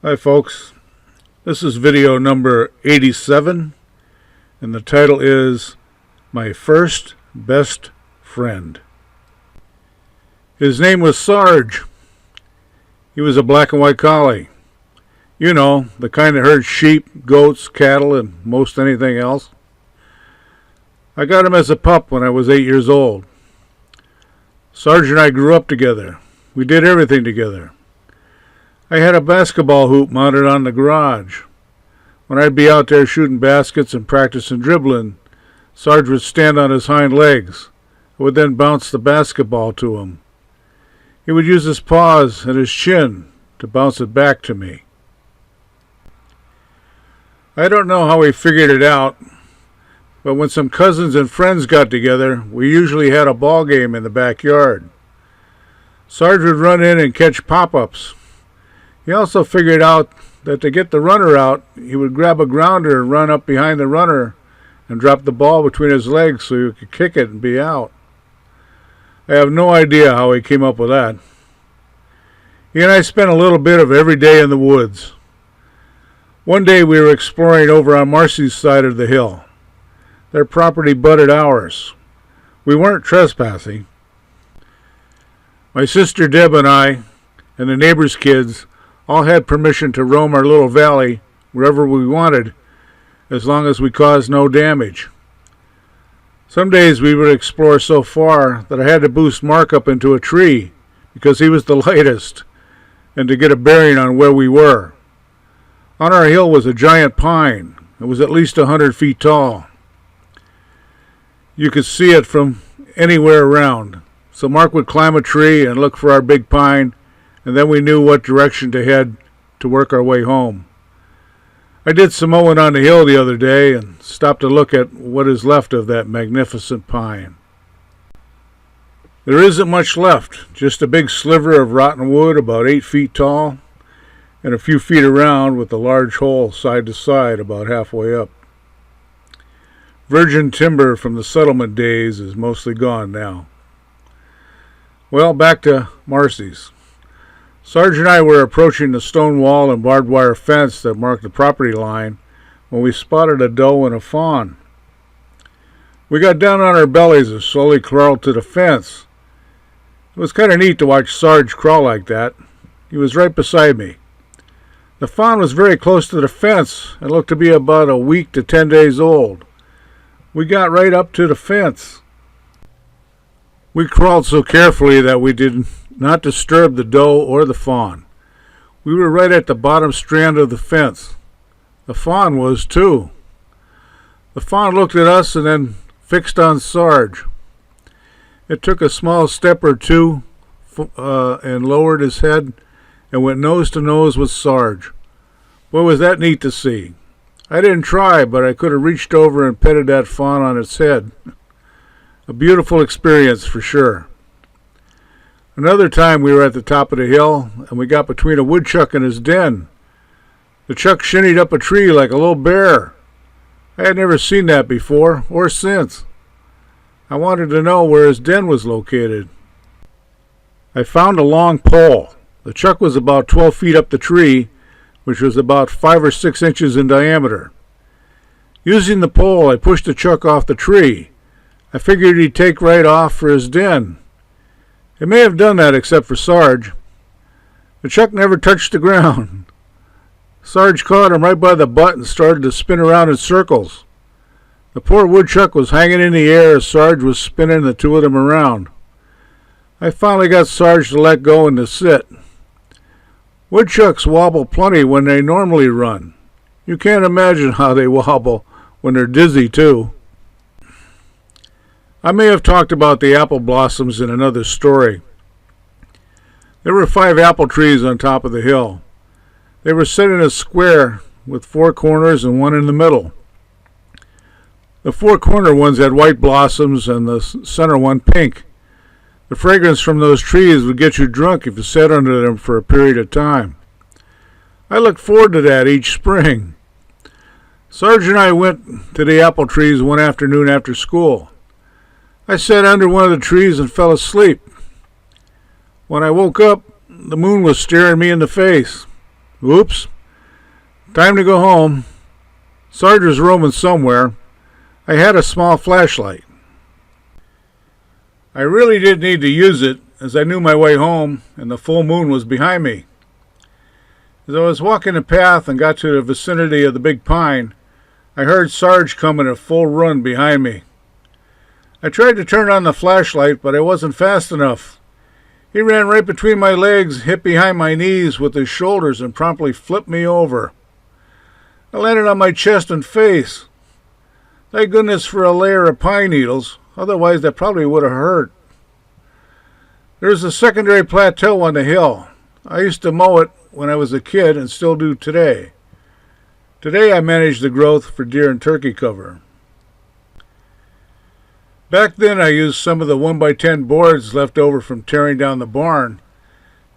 Hi folks, this is video number 87 and the title is My First Best Friend. His name was Sarge. He was a black and white collie. You know, the kind that herds sheep, goats, cattle, and most anything else. I got him as a pup when I was 8 years old. Sarge and I grew up together. We did everything together. I had a basketball hoop mounted on the garage. When I'd be out there shooting baskets and practicing dribbling, Sarge would stand on his hind legs. I would then bounce the basketball to him. He would use his paws and his chin to bounce it back to me. I don't know how he figured it out, but when some cousins and friends got together, we usually had a ball game in the backyard. Sarge would run in and catch pop-ups. He also figured out that to get the runner out, he would grab a grounder and run up behind the runner and drop the ball between his legs so he could kick it and be out. I have no idea how he came up with that. He and I spent a little bit of every day in the woods. One day we were exploring over on Marcy's side of the hill. Their property butted ours. We weren't trespassing. My sister Deb and I, and the neighbors' kids, all had permission to roam our little valley wherever we wanted, as long as we caused no damage. Some days we would explore so far that I had to boost Mark up into a tree because he was the lightest, and to get a bearing on where we were. On our hill was a giant pine. It was at least 100 feet tall. You could see it from anywhere around. So Mark would climb a tree and look for our big pine, and then we knew what direction to head to work our way home. I did some mowing on the hill the other day and stopped to look at what is left of that magnificent pine. There isn't much left, just a big sliver of rotten wood about 8 feet tall and a few feet around with a large hole side to side about halfway up. Virgin timber from the settlement days is mostly gone now. Well, back to Marcy's. Sarge and I were approaching the stone wall and barbed wire fence that marked the property line when we spotted a doe and a fawn. We got down on our bellies and slowly crawled to the fence. It was kind of neat to watch Sarge crawl like that. He was right beside me. The fawn was very close to the fence and looked to be about a week to 10 days old. We got right up to the fence. We crawled so carefully that we did not disturb the doe or the fawn. We were right at the bottom strand of the fence. The fawn was too. The fawn looked at us and then fixed on Sarge. It took a small step or two and lowered his head and went nose to nose with Sarge. Boy, was that neat to see. I didn't try, but I could have reached over and petted that fawn on its head. A beautiful experience for sure. Another time we were at the top of the hill and we got between a woodchuck and his den. The chuck shinnied up a tree like a little bear. I had never seen that before or since. I wanted to know where his den was located. I found a long pole. The chuck was about 12 feet up the tree, which was about 5 or 6 inches in diameter. Using the pole, I pushed the chuck off the tree. I figured he'd take right off for his den. It may have done that except for Sarge. The chuck never touched the ground. Sarge caught him right by the butt and started to spin around in circles. The poor woodchuck was hanging in the air as Sarge was spinning the two of them around. I finally got Sarge to let go and to sit. Woodchucks wobble plenty when they normally run. You can't imagine how they wobble when they're dizzy too. I may have talked about the apple blossoms in another story. There were 5 apple trees on top of the hill. They were set in a square with 4 corners and one in the middle. The 4 corner ones had white blossoms and the center one pink. The fragrance from those trees would get you drunk if you sat under them for a period of time. I looked forward to that each spring. Sarge and I went to the apple trees one afternoon after school. I sat under one of the trees and fell asleep. When I woke up, the moon was staring me in the face. Oops. Time to go home. Sarge was roaming somewhere. I had a small flashlight. I really didn't need to use it, as I knew my way home and the full moon was behind me. As I was walking the path and got to the vicinity of the big pine, I heard Sarge coming at a full run behind me. I tried to turn on the flashlight, but I wasn't fast enough. He ran right between my legs, hit behind my knees with his shoulders, and promptly flipped me over. I landed on my chest and face. Thank goodness for a layer of pine needles, otherwise that probably would have hurt. There's a secondary plateau on the hill. I used to mow it when I was a kid and still do today. Today I manage the growth for deer and turkey cover. Back then I used some of the 1x10 boards left over from tearing down the barn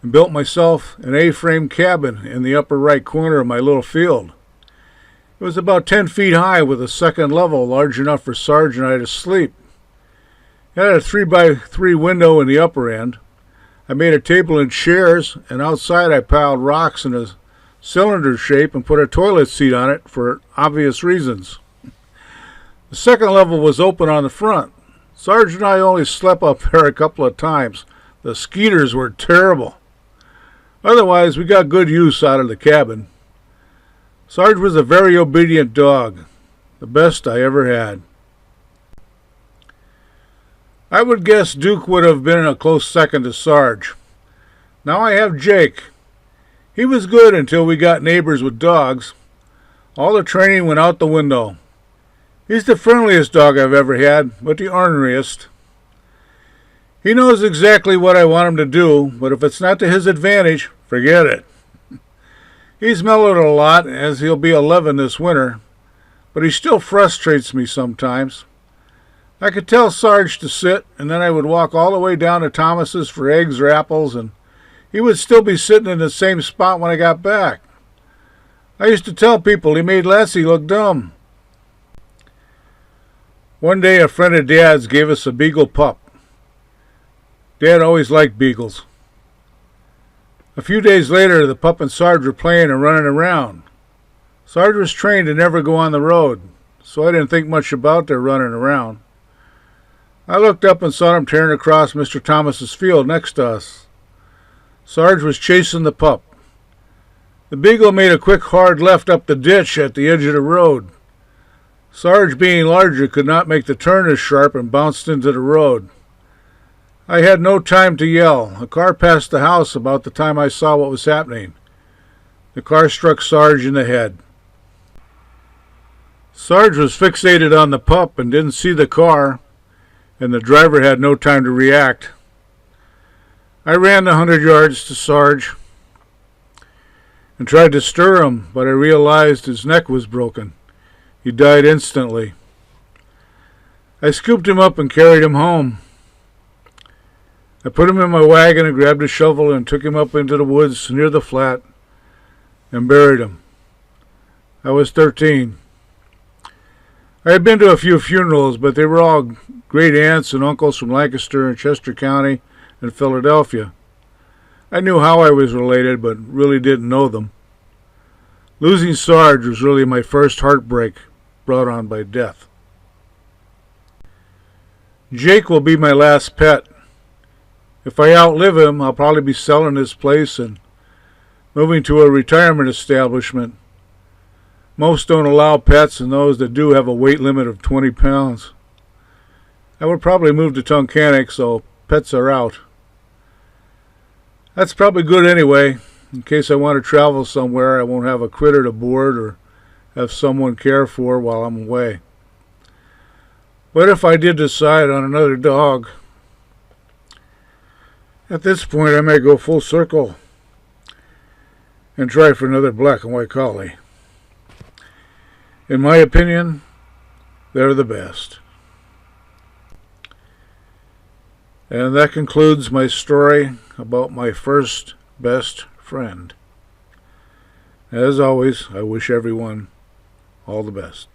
and built myself an A-frame cabin in the upper right corner of my little field. It was about 10 feet high with a second level large enough for Sarge and I to sleep. It had a 3x3 window in the upper end. I made a table and chairs, and outside I piled rocks in a cylinder shape and put a toilet seat on it for obvious reasons. The second level was open on the front. Sarge and I only slept up there a couple of times. The skeeters were terrible. Otherwise, we got good use out of the cabin. Sarge was a very obedient dog, the best I ever had. I would guess Duke would have been a close second to Sarge. Now I have Jake. He was good until we got neighbors with dogs. All the training went out the window. He's the friendliest dog I've ever had, but the orneriest. He knows exactly what I want him to do, but if it's not to his advantage, forget it. He's mellowed a lot, as he'll be 11 this winter, but he still frustrates me sometimes. I could tell Sarge to sit, and then I would walk all the way down to Thomas's for eggs or apples, and he would still be sitting in the same spot when I got back. I used to tell people he made Lassie look dumb. One day a friend of Dad's gave us a beagle pup. Dad always liked beagles. A few days later, the pup and Sarge were playing and running around. Sarge was trained to never go on the road, so I didn't think much about their running around. I looked up and saw them tearing across Mr. Thomas's field next to us. Sarge was chasing the pup. The beagle made a quick hard left up the ditch at the edge of the road. Sarge, being larger, could not make the turn as sharp and bounced into the road. I had no time to yell. A car passed the house about the time I saw what was happening. The car struck Sarge in the head. Sarge was fixated on the pup and didn't see the car, and the driver had no time to react. I ran the 100 yards to Sarge and tried to stir him, but I realized his neck was broken. He died instantly. I scooped him up and carried him home. I put him in my wagon and grabbed a shovel and took him up into the woods near the flat and buried him. I was 13. I had been to a few funerals, but they were all great aunts and uncles from Lancaster and Chester County and Philadelphia. I knew how I was related, but really didn't know them. Losing Sarge was really my first heartbreak brought on by death. Jake will be my last pet. If I outlive him, I'll probably be selling this place and moving to a retirement establishment. Most don't allow pets, and those that do have a weight limit of 20 pounds. I would probably move to Tunkhannock, so pets are out. That's probably good anyway. In case I want to travel somewhere, I won't have a critter to board or have someone care for while I'm away. But if I did decide on another dog, at this point I may go full circle and try for another black and white collie. In my opinion, they're the best. And that concludes my story about my first best friend. As always, I wish everyone all the best.